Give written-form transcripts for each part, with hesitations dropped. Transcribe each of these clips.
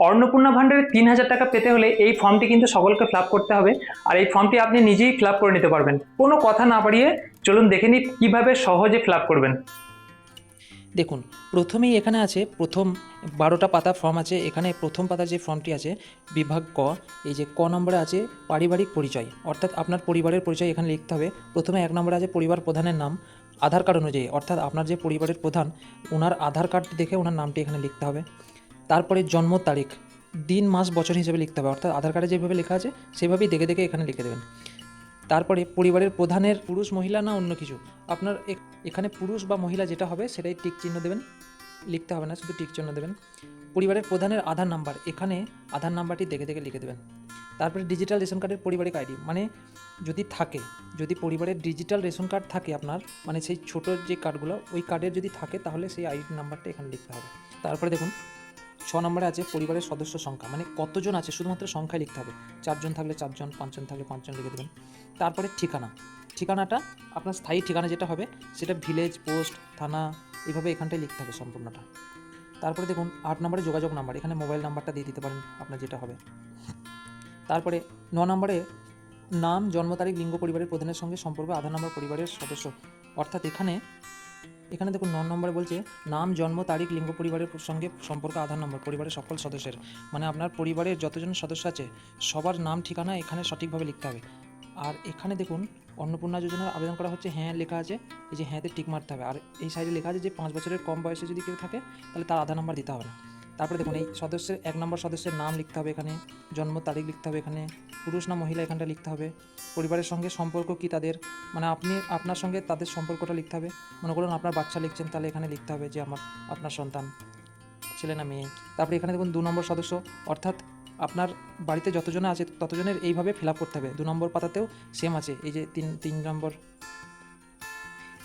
অন্নপূর্ণা ভান্ডারে 3,000 টাকা পেতে হলে এই ফর্মটি কিন্তু সকলকে ফিল আপ করতে হবে। আর এই ফর্মটি আপনি নিজেই ফিল আপ করে নিতে পারবেন। কোনো কথা না বাড়িয়ে চলুন দেখে নিই কিভাবে সহজে ফিল আপ করবেন। দেখুন, প্রথমেই এখানে আছে প্রথম 12টা পাতা ফর্ম আছে। এখানে প্রথম পাতার যে ফর্মটি আছে বিভাগ ক, এই যে ক নম্বরে আছে পারিবারিক পরিচয়, অর্থাৎ আপনার পরিবারের পরিচয় এখানে লিখতে হবে। প্রথমে 1 নম্বরে আছে পরিবার প্রধানের নাম আধার কার্ড অনুযায়ী, অর্থাৎ আপনার যে পরিবারের প্রধান ওনার আধার কার্ড দেখে ওনার নামটি এখানে লিখতে হবে। তারপরে জন্ম তারিখ, দিন মাস বছর হিসেবে লিখতে হবে, অর্থাৎ আধার কার্ডে যেভাবে লেখা আছে সেভাবেই দেখে দেখে এখানে লিখে দেবেন। তারপরে পরিবারের প্রধানের পুরুষ মহিলা না অন্য কিছু, আপনার এখানে পুরুষ বা মহিলা যেটা হবে সেটাই টিক চিহ্ন দেবেন, লিখতে হবে না, শুধু টিক চিহ্ন দেবেন। পরিবারের প্রধানের আধার নাম্বার, এখানে আধার নাম্বারটি দেখে দেখে লিখে দেবেন। তারপরে ডিজিটাল রেশন কার্ডের পারিবারিক আইডি, মানে যদি থাকে, যদি পরিবারের ডিজিটাল রেশন কার্ড থাকে আপনার, মানে সেই ছোটো যে কার্ডগুলো ওই কার্ডের যদি থাকে তাহলে সেই আইডি নাম্বারটা এখানে লিখতে হবে। তারপরে দেখুন 6 নম্বরে আছে পরিবারের সদস্য সংখ্যা, মানে কতজন আছে শুধুমাত্র সংখ্যায় লিখতে হবে। 4 জন থাকলে 4 জন, 5 জন থাকলে 5 জন লিখে দেবেন। তারপরে ঠিকানা, ঠিকানাটা আপনার স্থায়ী ঠিকানা যেটা হবে সেটা ভিলেজ, পোস্ট, থানা, এইভাবে এখানটায় লিখতে হবে সম্পূর্ণটা। তারপরে দেখুন 8 নম্বরে যোগাযোগ নাম্বার, এখানে মোবাইল নাম্বারটা দিয়ে দিতে পারেন আপনার যেটা হবে। তারপরে 9 নম্বরে নাম, জন্ম তারিখ, লিঙ্গ, পরিবারের প্রধানের সঙ্গে সম্পর্ক, আধার নম্বর, পরিবারের সদস্য, অর্থাৎ এখানে দেখুন 9 নম্বরে বলছে নাম, জন্ম তারিখ, লিঙ্গ, পরিবারের সঙ্গে সম্পর্ক, আধার নম্বর, পরিবারের সকল সদস্যের, মানে আপনার পরিবারের যতজন সদস্য আছে সবার নাম ঠিকানা এখানে সঠিকভাবে লিখতে হবে। আর এখানে দেখুন অন্নপূর্ণা যোজনার আবেদন করা হচ্ছে, হ্যাঁ লেখা আছে, এই যে হ্যাঁতে টিক মারতে হবে। আর এই সাইডে লেখা আছে যে 5 বছরের কম বয়সে যদি কেউ থাকে তাহলে তার আধার নাম্বার দিতে হবে না। তারপরে দেখুন এই সদস্যের 1 নম্বর সদস্যের নাম লিখতে হবে, এখানে জন্ম তারিখ লিখতে হবে, এখানে পুরুষ না মহিলা এখানটা লিখতে হবে, পরিবারের সঙ্গে সম্পর্ক কি তাদের, মানে আপনি আপনার সঙ্গে তাদের সম্পর্কটা লিখতে হবে। মনে করুন আপনার বাচ্চা লিখছেন তাহলে এখানে লিখতে হবে যে আপনার সন্তান ছেলে না মেয়ে। তারপরে এখানে দেখুন 2 নম্বর সদস্য, অর্থাৎ আপনার বাড়িতে যতজন আছে ততজনের এইভাবে ফিল আপ করতে হবে। 2 নম্বর পাতাতেও সেম আছে, এই যে তিন নম্বর,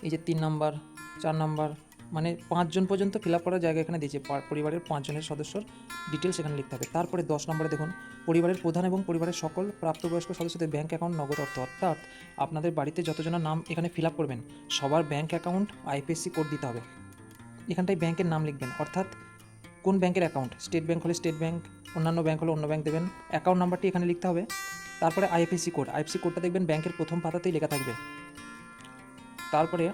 এই যে 3 নম্বর, 4 নম্বর, মানে 5 জন পর্যন্ত ফিল আপ করার জায়গা এখানে দিয়েছে। পরিবারের 5 জনের সদস্যর ডিটেলস এখানে লিখতে হবে। তারপরে 10 নম্বরে দেখুন পরিবারের প্রধান এবং পরিবারের সকল প্রাপ্তবয়স্ক সদস্যদের ব্যাঙ্ক অ্যাকাউন্ট নগদ অর্থ, অর্থাৎ আপনাদের বাড়িতে যতজনের নাম এখানে ফিল আপ করবেন সবার ব্যাঙ্ক অ্যাকাউন্ট আইপিএসসি কোড দিতে হবে। এখানটায় ব্যাংকের নাম লিখবেন, অর্থাৎ কোন ব্যাংকের অ্যাকাউন্ট, স্টেট ব্যাঙ্ক হলে স্টেট ব্যাঙ্ক, অন্যান্য ব্যাঙ্ক হলে অন্য ব্যাঙ্ক দেবেন, অ্যাকাউন্ট নাম্বারটি এখানে লিখতে হবে। তারপরে আইএফএসসি কোড, আইএফএসসি কোডটা দেখবেন ব্যাংকের প্রথম পাতাতেই লেখা থাকবে। তারপরে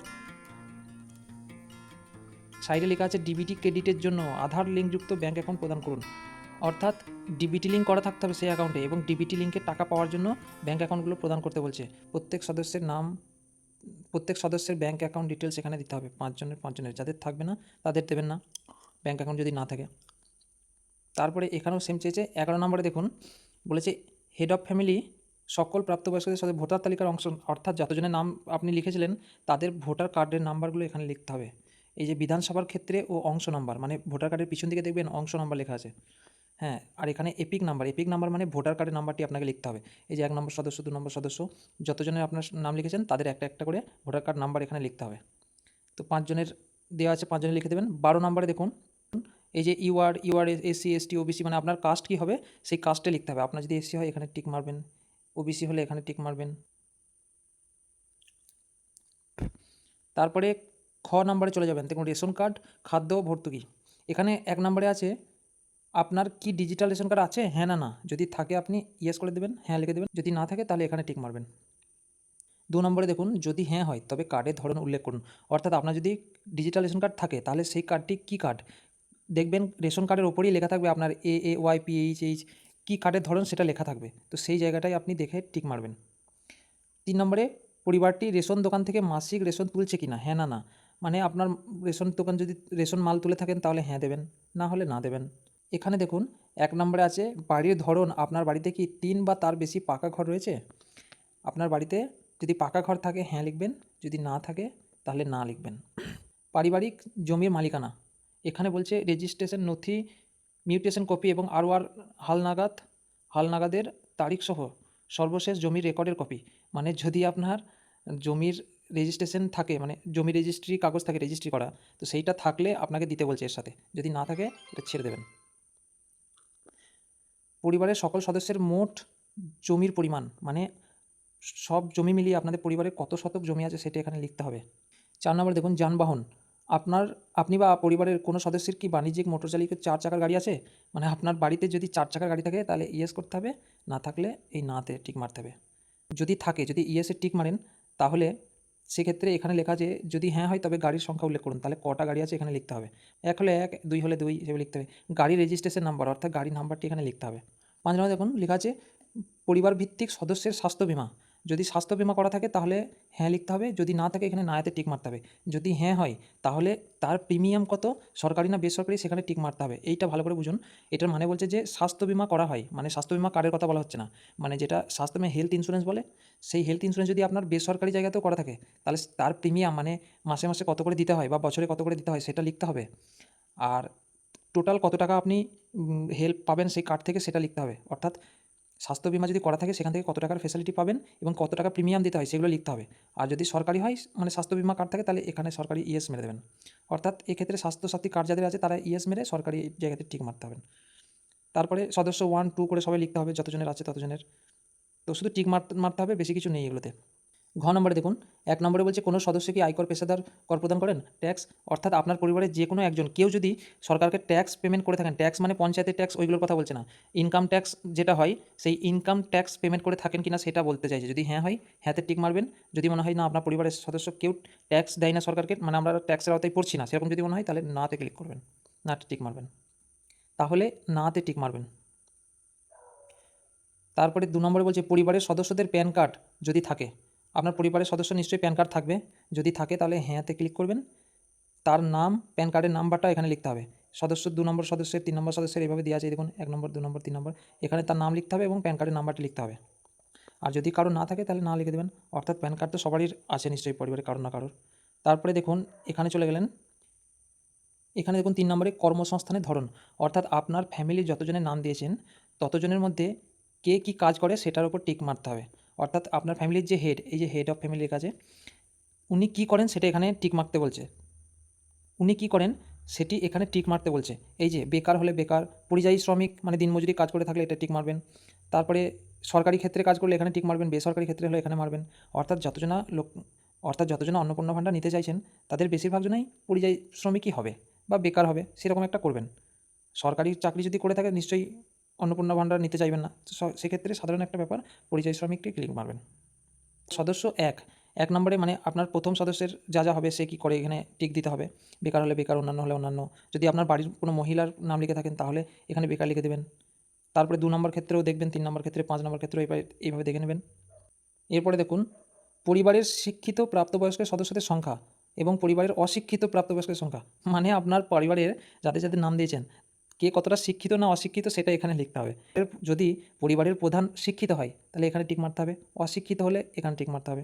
সাইডে লেখা আছে ডিবিটি ক্রেডিটের জন্য আধার লিঙ্কযুক্ত ব্যাঙ্ক অ্যাকাউন্ট প্রদান করুন, অর্থাৎ ডিবিটি লিঙ্ক করা থাকতে হবে সেই অ্যাকাউন্টে, এবং ডিবিটি লিঙ্কের টাকা পাওয়ার জন্য ব্যাঙ্ক অ্যাকাউন্টগুলো প্রদান করতে বলছে। প্রত্যেক সদস্যের নাম, প্রত্যেক সদস্যের ব্যাঙ্ক অ্যাকাউন্ট ডিটেলস এখানে দিতে হবে, 5 জনের, যাদের থাকবে না তাদের দেবেন না ব্যাঙ্ক অ্যাকাউন্ট যদি না থাকে। তারপরে এখানেও সেম চেয়েছে। 11 নম্বরে দেখুন বলেছে হেড অফ ফ্যামিলি সকল প্রাপ্তবয়স্কদের সাথে ভোটার তালিকার অংশ, অর্থাৎ যতজনের নাম আপনি লিখেছিলেন তাদের ভোটার কার্ডের নাম্বারগুলো এখানে লিখতে হবে। এই যে বিধানসভার ক্ষেত্রে ও অংশ নাম্বার, মানে ভোটার কার্ডের পিছন দিকে দেখবেন অংশ নাম্বার লেখা আছে, হ্যাঁ। আর এখানে এপিক নাম্বার মানে ভোটার কার্ডের নাম্বারটি আপনাকে লিখতে হবে। এই যে 1 নম্বর সদস্য, 2 নম্বর সদস্য, যতজনের আপনার নাম লিখেছেন তাদের একটা একটা করে ভোটার কার্ড নাম্বার এখানে লিখতে হবে। তো 5 জনের দেওয়া আছে, 5 জনের লিখে দেবেন। 12 নম্বরে দেখুন এই যে ইউআর এসসি এসটি ওবিসি, মানে আপনার কাস্ট কী হবে সেই কাস্টে লিখতে হবে। আপনার যদি এসসি হয় এখানে টিক মারবেন, ওবিসি হলে এখানে টিক মারবেন। তারপরে খ নম্বরে চলে যাবেন, দেখুন রেশন কার্ড, খাদ্য ও ভর্তুকি। এখানে 1 নম্বরে আছে আপনার কি ডিজিটাল রেশন কার্ড আছে, হ্যাঁ না, যদি থাকে আপনি ইয়েস করে দেবেন, হ্যাঁ লিখে দেবেন, যদি না থাকে তাহলে এখানে টিক মারবেন। 2 নম্বরে দেখুন যদি হ্যাঁ হয় তবে কার্ডের ধরন উল্লেখ করুন, অর্থাৎ আপনার যদি ডিজিটাল রেশন কার্ড থাকে তাহলে সেই কার্ডটি কী কার্ড, দেখবেন রেশন কার্ডের ওপরেই লেখা থাকবে আপনার AAYPHH কী কার্ডের ধরন সেটা লেখা থাকবে, তো সেই জায়গাটায় আপনি দেখে টিক মারবেন। 3 নম্বরে পরিবারটি রেশন দোকান থেকে মাসিক রেশন তুলছে কি না, হ্যাঁ না, মানে আপনার রেশন দোকান যদি রেশন মাল তুলে থাকেন তাহলে হ্যাঁ দেবেন, না হলে না দেবেন। এখানে দেখুন 1 নম্বরে আছে বাড়ির ধরন, আপনার বাড়িতে কি 3 বা তার বেশি পাকা ঘর রয়েছে। আপনার বাড়িতে যদি পাকা ঘর থাকে হ্যাঁ লিখবেন, যদি না থাকে তাহলে না লিখবেন। পারিবারিক জমির মালিকানা, এখানে বলছে রেজিস্ট্রেশন নথি, মিউটেশন কপি এবং আরওআর হালনাগাদের তারিখসহ সর্বশেষ জমির রেকর্ডের কপি, মানে যদি আপনার জমির রেজিস্ট্রেশন থাকে, মানে জমি রেজিস্ট্রি কাগজ থাকে রেজিস্ট্রি করা, তো সেইটা থাকলে আপনাকে দিতে বলছে এর সাথে, যদি না থাকে এটা ছেড়ে দেবেন। পরিবারের সকল সদস্যের মোট জমির পরিমাণ, মানে সব জমি মিলিয়ে আপনাদের পরিবারে কত শতক জমি আছে সেটা এখানে লিখতে হবে। 4 নম্বর দেখুন যানবাহন, আপনি বা পরিবারের কোনো সদস্যের কি বাণিজ্যিক মোটর চালিত 4 চাকার গাড়ি আছে? মানে আপনার বাড়িতে যদি 4 চাকার গাড়ি থাকে তাহলে ইয়েস করতে হবে, না থাকলে এই নাতে টিক মারতে হবে। যদি থাকে, যদি ইয়েসে টিক মারেন তাহলে সেক্ষেত্রে এখানে লেখা যে যদি হ্যাঁ হয় তবে গাড়ির সংখ্যা উল্লেখ করুন। তাহলে কটা গাড়ি আছে এখানে লিখতে হবে। 1 হলে 1, 2 হলে 2 হিসেবে লিখতে হবে। গাড়ির রেজিস্ট্রেশন নাম্বার অর্থাৎ গাড়ির নাম্বারটি এখানে লিখতে হবে। 5 নম্বরে দেখুন লেখা আছে পরিবার ভিত্তিক সদস্যের স্বাস্থ্য বীমা। যদি স্বাস্থ্য বীমা করা থাকে তাহলে হ্যাঁ লিখতে হবে, যদি না থাকে এখানে নাতে টিক মারতে হবে। যদি হ্যাঁ হয় তাহলে তার প্রিমিয়াম কত, সরকারি না বেসরকারি, সেখানে টিক মারতে হবে। এইটা ভালো করে বুঝুন। এটার মানে বলছে যে স্বাস্থ্য বীমা করা হয়, মানে স্বাস্থ্য বীমা কার্ডের কথা বলা হচ্ছে না, মানে যেটা স্বাস্থ্য বীমা হেলথ ইন্স্যুরেন্স বলে, সেই হেলথ ইন্স্যুরেন্স যদি আপনার বেসরকারি জায়গাতেও করা থাকে তাহলে তার প্রিমিয়াম মানে মাসে মাসে কত করে দিতে হয় বা বছরে কত করে দিতে হয় সেটা লিখতে হবে। আর টোটাল কত টাকা আপনি হেল্প পাবেন সেই কার্ড থেকে সেটা লিখতে হবে। অর্থাৎ স্বাস্থ্য বীমা যদি করা থাকে সেখান থেকে কত টাকার ফেসিলিটি পাবেন এবং কত টাকা প্রিমিয়াম দিতে হয় সেগুলো লিখতে হবে। আর যদি সরকারি হয় মানে স্বাস্থ্য বীমা কার্ড থাকে তাহলে এখানে সরকারি ইয়েস মেরে দেবেন। অর্থাৎ এক্ষেত্রে স্বাস্থ্যসাথী কার্ড যাদের আছে তারা ইয়েস মেরে সরকারি জায়গাতে টিক মারতে হবে। তারপরে সদস্য 1, 2 করে সবাই লিখতে হবে, যতজনের আছে ততজনের। তো শুধু টিক মারতে হবে, বেশি কিছু নেই এগুলোতে। ঘ নম্বরে দেখুন 1 নম্বরে বলছে কোনো সদস্য কি আয়কর পেশাদার কর প্রদান করেন, ট্যাক্স। অর্থাৎ আপনার পরিবারের যে কোনো একজন কেউ যদি সরকারকে ট্যাক্স পেমেন্ট করে থাকেন, ট্যাক্স মানে পঞ্চায়েতের ট্যাক্স ওইগুলোর কথা বলছে না, ইনকাম ট্যাক্স যেটা হয় সেই ইনকাম ট্যাক্স পেমেন্ট করে থাকেন কিনা সেটা বলতে চাইছে। যদি হ্যাঁ হয় হ্যাঁতে টিক মারবেন। যদি মনে হয় না আপনার পরিবারের সদস্য কেউ ট্যাক্স দেয় না সরকারকে, মানে আমরা ট্যাক্সের আওতায় পড়ছি না, সেরকম যদি মনে হয় তাহলে নাতে ক্লিক করবেন, নাতে টিক মারবেন, তাহলে নাতে টিক মারবেন। তারপরে 2 নম্বরে বলছে পরিবারের সদস্যদের প্যান কার্ড যদি থাকে, আপনার পরিবারের সদস্য নিশ্চয়ই প্যান কার্ড থাকবে, যদি থাকে তাহলে হ্যাঁতে ক্লিক করবেন। তার নাম, প্যান কার্ডের নাম্বারটা এখানে লিখতে হবে। সদস্য 2 নম্বর সদস্যের, 3 নম্বর সদস্যের এইভাবে দেওয়া আছে, দেখুন 1 নম্বর, 2 নম্বর, 3 নম্বর, এখানে তার নাম লিখতে হবে এবং প্যান কার্ডের নাম্বারটি লিখতে হবে। আর যদি কারো না থাকে তাহলে না লিখে দেবেন। অর্থাৎ প্যান কার্ড তো সবারই আছে নিশ্চয়ই পরিবারের কারোর না কারোর। তারপরে দেখুন এখানে চলে গেলেন, এখানে দেখুন 3 নম্বরে কর্মসংস্থানের ধরন, অর্থাৎ আপনার ফ্যামিলির যতজনের নাম দিয়েছেন ততজনের মধ্যে কে কী কাজ করে সেটার উপর টিক মারতে হবে। অর্থাৎ আপনার ফ্যামিলির যে হেড, এই যে হেড অফ ফ্যামিলির কাছে উনি কী করেন সেটা এখানে টিক মারতে বলছে। উনি কী করেন সেটি এখানে টিক মারতে বলছে। এই যে বেকার হলে বেকার, পরিযায়ী শ্রমিক মানে দিনমজুরি কাজ করে থাকলে এটা টিক মারবেন। তারপরে সরকারি ক্ষেত্রে কাজ করলে এখানে টিক মারবেন, বেসরকারি ক্ষেত্রে হলে এখানে মারবেন। অর্থাৎ যতজনা অন্নপূর্ণ ভাণ্ডার নিতে চাইছেন তাদের বেশিরভাগ জনাই পরিযায়ী শ্রমিকই হবে বা বেকার হবে, সেরকম একটা করবেন। সরকারি চাকরি যদি করে থাকে নিশ্চয়ই অন্নপূর্ণা ভাণ্ডার নিতে চাইবেন না, সেক্ষেত্রে সাধারণ একটা ব্যাপার পরিযায়ী শ্রমিককে ক্লিক মারবেন। সদস্য 1 নম্বরে মানে আপনার প্রথম সদস্যের যা যা হবে সে কী করে এখানে টিক দিতে হবে। বেকার হলে বেকার, অন্যান্য হলে অন্যান্য। যদি আপনার বাড়ির কোনো মহিলার নাম লিখে থাকেন তাহলে এখানে বেকার লিখে দেবেন। তারপরে 2 নম্বর ক্ষেত্রেও দেখবেন, 3 নম্বর ক্ষেত্রে, 5 নম্বর ক্ষেত্রেও এইভাবে দেখে নেবেন। এরপরে দেখুন পরিবারের শিক্ষিত প্রাপ্তবয়স্ক সদস্যদের সংখ্যা এবং পরিবারের অশিক্ষিত প্রাপ্তবয়স্কের সংখ্যা, মানে আপনার পরিবারের যাদের যাদের নাম দিয়েছেন কে কতটা শিক্ষিত না অশিক্ষিত সেটা এখানে লিখতে হবে। যদি পরিবারের প্রধান শিক্ষিত হয় তাহলে এখানে টিক মারতে হবে, অশিক্ষিত হলে এখানে টিক মারতে হবে,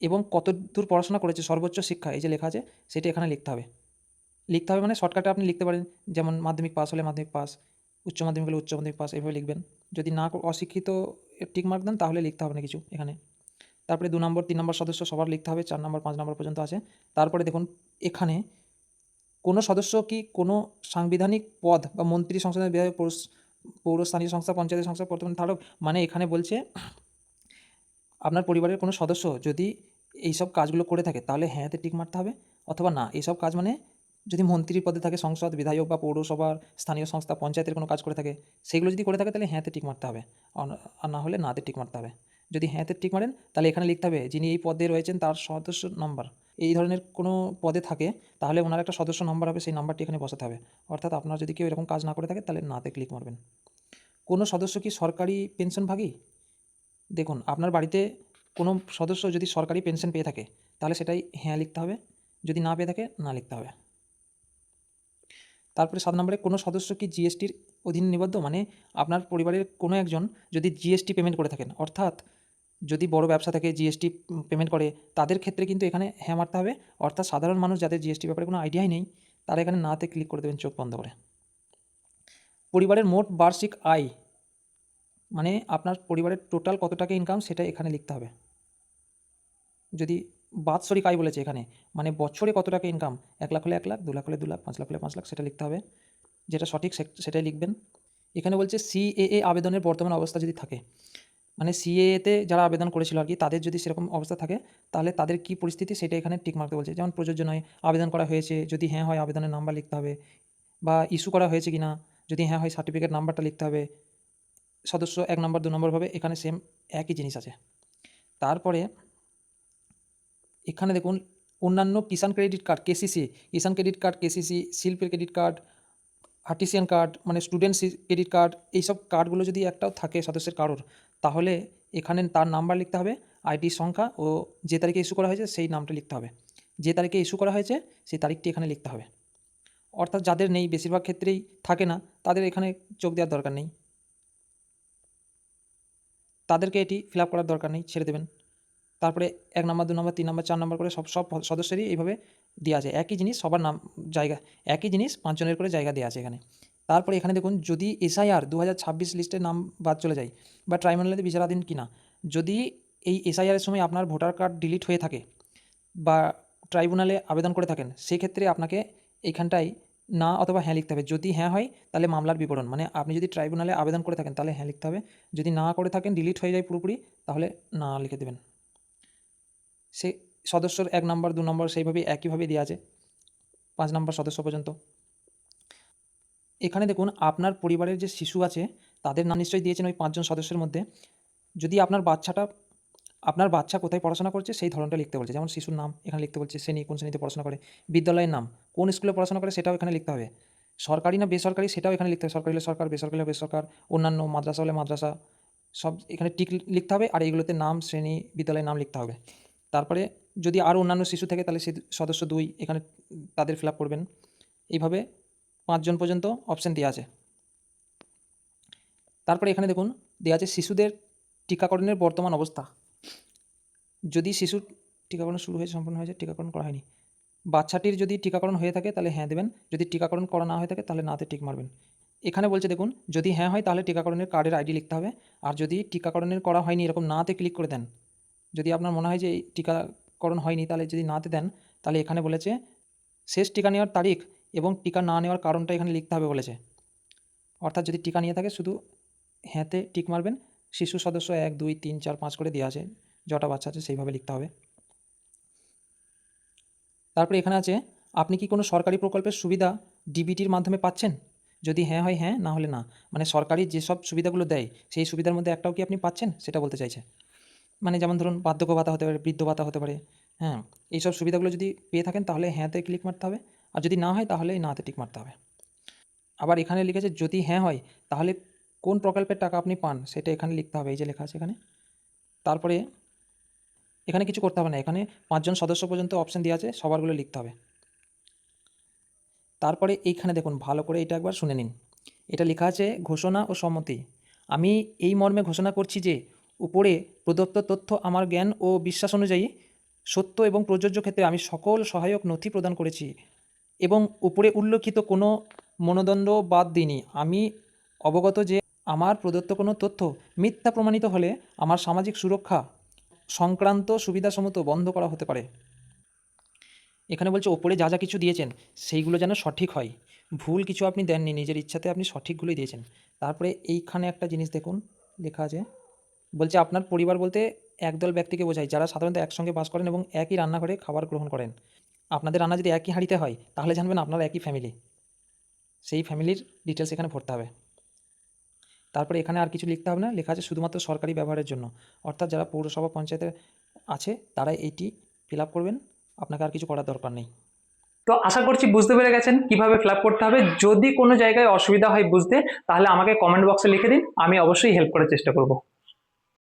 এবং কত দূর পড়াশোনা করেছে সর্বোচ্চ শিক্ষা এই যে লেখা আছে সেটা এখানে লিখতে হবে। লিখতে হবে মানে শর্টকাটে আপনি লিখতে পারেন, যেমন মাধ্যমিক পাস হলে মাধ্যমিক পাস, উচ্চ মাধ্যমিক হলে উচ্চ মাধ্যমিক পাস, এভাবে লিখবেন। যদি না অশিক্ষিত টিক মার্ক দেন তাহলে লিখতে হবে না কিছু এখানে। তারপরে 2 নম্বর, 3 নম্বর সদস্য সবার লিখতে হবে, 4 নম্বর, 5 নম্বর পর্যন্ত আছে। তারপরে দেখুন এখানে কোনো সদস্য কি কোনো সাংবিধানিক পদ বা মন্ত্রী সংসদের বিধায়ক, পৌরস্থানীয় সংস্থা, পঞ্চায়েতের সংস্থা, বর্তমান ধারক, মানে এখানে বলছে আপনার পরিবারের কোনো সদস্য যদি এইসব কাজগুলো করে থাকে তাহলে হ্যাঁতে টিক মারতে হবে, অথবা না এইসব কাজ মানে যদি মন্ত্রীর পদে থাকে, সংসদ, বিধায়ক বা পৌরসভার, স্থানীয় সংস্থা, পঞ্চায়েতের কোনো কাজ করে থাকে সেগুলো যদি করে থাকে তাহলে হ্যাঁতে টিক মারতে হবে, আর না হলে নাতে টিক মারতে হবে। যদি হ্যাঁতে টিক মারেন তাহলে এখানে লিখতে হবে যিনি এই পদে রয়েছেন তার সদস্য নম্বর। এই ধরনের কোনো পদে থাকে তাহলে ওনার একটা সদস্য নম্বর হবে, সেই নাম্বারটি এখানে বসাতে হবে। অর্থাৎ আপনার যদি কেউ এরকম কাজ না করে থাকে তাহলে নাতে ক্লিক মারবেন। কোনো সদস্য কি সরকারি পেনশনভাগী, দেখুন আপনার বাড়িতে কোনো সদস্য যদি সরকারি পেনশন পেয়ে থাকে তাহলে সেটাই হ্যাঁ লিখতে হবে, যদি না পেয়ে থাকে না লিখতে হবে। তারপরে 7 নম্বরে কোনো সদস্য কি জিএসটির অধীন নিবদ্ধ, মানে আপনার পরিবারের কোনো একজন যদি জিএসটি পেমেন্ট করে থাকেন, অর্থাৎ যদি বড় ব্যবসা থেকে জিএসটি পেমেন্ট করে তাদের ক্ষেত্রে কিন্তু এখানে হ্যাঁ মারতে হবে। অর্থাৎ সাধারণ মানুষ যাদের জিএসটি ব্যাপারে কোনো আইডিয়াই নেই তারা এখানে নাতে ক্লিক করে দেবেন চোখ বন্ধ করে। পরিবারের মোট বার্ষিক আয়, মানে আপনার পরিবারের টোটাল কত টাকা ইনকাম সেটা এখানে লিখতে হবে। যদি বাৎসরিক আয় বলেছে এখানে, মানে বছরে কত টাকা ইনকাম, 1 লাখ হলে 1 লাখ, 2 লাখ হলে 2 লাখ, 5 লাখ হলে 5 লাখ, সেটা লিখতে হবে। যেটা সঠিক সেটাই লিখবেন। এখানে বলছে সিএএ আবেদনের বর্তমান অবস্থা যদি থাকে, মানে সিএতে যারা আবেদন করেছিল আর কি, তাদের যদি সেরকম অবস্থা থাকে তাহলে তাদের কি পরিস্থিতি সেটা এখানে টিক মারতে বলছে। যেমন প্রযোজ্য নয়, আবেদন করা হয়েছে, যদি হ্যাঁ হয় আবেদনের নাম্বার লিখতে হবে, বা ইস্যু করা হয়েছে কি না, যদি হ্যাঁ হয় সার্টিফিকেট নাম্বারটা লিখতে হবে, সদস্য 1 নম্বর 2 নম্বর হবে, এখানে সেম একই জিনিস আছে। তারপরে এখানে দেখুন অন্যান্য কিষাণ ক্রেডিট কার্ড, কেসিসি, কিষাণ ক্রেডিট কার্ড, কেসিসি, শিল্পের ক্রেডিট কার্ড, আর্টিসিয়ান কার্ড, মানে স্টুডেন্ট ক্রেডিট কার্ড, এইসব কার্ডগুলো যদি একটাও থাকে সদস্যের কারোর, তাহলে এখানে তার নাম্বার লিখতে হবে, আইডি সংখ্যা ও যে তারিখে ইস্যু করা হয়েছে সেই নামটা লিখতে হবে। যে তারিখে ইস্যু করা হয়েছে সেই তারিখটি এখানে লিখতে হবে। অর্থাৎ যাদের নেই, বেশিরভাগ ক্ষেত্রেই থাকে না, তাদের এখানে চোখ দেওয়ার দরকার নেই, তাদেরকে এটি ফিল আপ করার দরকার নেই, ছেড়ে দেবেন। তারপরে 1 নম্বর 2 নম্বর 3 নম্বর 4 নম্বর করে সব সদস্যেরই এইভাবে দেওয়া আছে, একই জিনিস সবার নাম জায়গা, একই জিনিস 5 জনের করে জায়গা দেওয়া আছে এখানে। তারপরে এখানে দেখুন যদি এসআইআর 2026 লিস্টের নাম বাদ চলে যায় বা ট্রাইব্যুনালে বিচারাধীন কিনা, যদি এই এসআইআরের সময় আপনার ভোটার কার্ড ডিলিট হয়ে থাকে বা ট্রাইব্যুনালে আবেদন করে থাকেন, সেক্ষেত্রে আপনাকে এইখানটায় না অথবা হ্যাঁ লিখতে হবে। যদি হ্যাঁ হয় তাহলে মামলার বিবরণ, মানে আপনি যদি ট্রাইব্যুনালে আবেদন করে থাকেন তাহলে হ্যাঁ লিখতে হবে, যদি না করে থাকেন ডিলিট হয়ে যায় পুরোপুরি, তাহলে না লিখে দেবেন। সে সদস্যর 1 নম্বর 2 নম্বর সেইভাবে একইভাবে দেওয়া আছে 5 নম্বর সদস্য পর্যন্ত। এখানে দেখুন আপনার পরিবারের যে শিশু আছে তাদের নাম নিশ্চয়ই দিয়েছেন ওই 5 জন সদস্যের মধ্যে। যদি আপনার বাচ্চা কোথায় পড়াশোনা করছে সেই ধরনটা লিখতে বলছে, যেমন শিশুর নাম এখানে লিখতে বলছে, শ্রেণী কোন শ্রেণীতে পড়াশোনা করে, বিদ্যালয়ের নাম কোন স্কুলে পড়াশোনা করে সেটাও এখানে লিখতে হবে, সরকারি না বেসরকারি সেটাও এখানে লিখতে হবে, সরকারি হলে সরকার, বেসরকারি হলে বেসরকার, অন্যান্য মাদ্রাসা হলে মাদ্রাসা, সব এখানে টিক লিখতে হবে। আর এইগুলোতে নাম, শ্রেণী, বিদ্যালয়ের নাম লিখতে হবে। তারপরে যদি আরও অন্যান্য শিশু থাকে তাহলে সেই সদস্য 2 এখানে তাদের ফিল আপ করবেন। এইভাবে 5 জন পর্যন্ত অপশান দেওয়া আছে। তারপরে এখানে দেখুন দেওয়া আছে শিশুদের টিকাকরণের বর্তমান অবস্থা। যদি শিশুর টিকাকরণ শুরু হয়েছে, সম্পূর্ণ হয়েছে, টিকাকরণ করা হয়নি, বাচ্চাটির যদি টিকাকরণ হয়ে থাকে তাহলে হ্যাঁ দেবেন, যদি টিকাকরণ করা না হয়ে থাকে তাহলে নাতে টিক মারবেন। এখানে বলছে দেখুন যদি হ্যাঁ হয় তাহলে টিকাকরণের কার্ডের আইডি লিখতে হবে, আর যদি টিকাকরণের করা হয়নি এরকম নাতে ক্লিক করে দেন, যদি আপনার মনে হয় যে এই টিকাকরণ হয়নি তাহলে যদি নাতে দেন, তাহলে এখানে বলেছে শেষ টিকা নেওয়ার তারিখ এবং টিকা না নেওয়ার কারণটা এখানে লিখতে হবে বলেছে। অর্থাৎ যদি টিকা নিয়ে থাকে শুধু হ্যাঁতে টিক মারবেন। শিশু সদস্য 1 2 3 4 5 করে দেওয়া আছে, যটা বাচ্চা আছে সেইভাবে লিখতে হবে। তারপরে এখানে আছে আপনি কি কোনো সরকারি প্রকল্পের সুবিধা ডিবিটির মাধ্যমে পাচ্ছেন, যদি হ্যাঁ হয় হ্যাঁ, না হলে না, মানে সরকারি যেসব সুবিধাগুলো দেয় সেই সুবিধার মধ্যে একটাও কি আপনি পাচ্ছেন সেটা বলতে চাইছে। মানে যেমন ধরুন বার্ধক্য ভাতা হতে পারে, বৃদ্ধ ভাতা হতে পারে, হ্যাঁ, এইসব সুবিধাগুলো যদি পেয়ে থাকেন তাহলে হ্যাঁতে ক্লিক মারতে হবে, আর যদি না হয় তাহলে নাতে টিক মারতে হবে। আবার এখানে লিখেছে যদি হ্যাঁ হয় তাহলে কোন প্রকল্পের টাকা আপনি পান সেটা এখানে লিখতে হবে, এই যে লেখা আছে এখানে। তারপরে এখানে কিছু করতে হবে না, এখানে 5 জন সদস্য পর্যন্ত অপশান দেওয়া আছে, সবারগুলো লিখতে হবে। তারপরে এইখানে দেখুন ভালো করে এটা একবার শুনে নিন, এটা লেখা আছে ঘোষণা ও সম্মতি। আমি এই মর্মে ঘোষণা করছি যে উপরে প্রদত্ত তথ্য আমার জ্ঞান ও বিশ্বাস অনুযায়ী সত্য এবং প্রযোজ্য ক্ষেত্রে আমি সকল সহায়ক নথি প্রদান করেছি এবং উপরে উল্লেখিত কোনো মনোদণ্ড বাদ দিইনি। আমি অবগত যে আমার প্রদত্ত কোনো তথ্য মিথ্যা প্রমাণিত হলে আমার সামাজিক সুরক্ষা সংক্রান্ত সুবিধাসমূহ বন্ধ করা হতে পারে। এখানে বলছে ওপরে যা যা কিছু দিয়েছেন সেইগুলো যেন সঠিক হয়, ভুল কিছু আপনি দেননি, নিজের ইচ্ছাতে আপনি সঠিকগুলোই দিয়েছেন। তারপরে এইখানে একটা জিনিস দেখুন লেখা আছে, বলছে আপনার পরিবার বলতে একদল ব্যক্তিকে বোঝায় যারা সাধারণত একসঙ্গে বাস করেন এবং একই রান্নাঘরে খাবার গ্রহণ করেন। আপনাদের রান্না যদি একই হাঁড়িতে হয় তাহলে জানবেন আপনারা একই ফ্যামিলি, সেই ফ্যামিলির ডিটেলস এখানে ভরতে হবে। তারপরে এখানে আর কিছু লিখতে হবে না, লেখা আছে শুধুমাত্র সরকারি ব্যবহারের জন্য, অর্থাৎ যারা পৌরসভা পঞ্চায়েতের আছে তারা এইটি ফিল আপ করবেন, আপনাকে আর কিছু করার দরকার নেই। তো আশা করছি বুঝতে পেরে গেছেন কিভাবে ফিল আপ করতে হবে। যদি কোনো জায়গায় অসুবিধা হয় বুঝতে, তাহলে আমাকে কমেন্ট বক্সে লিখে দিন, আমি অবশ্যই হেল্প করার চেষ্টা করব।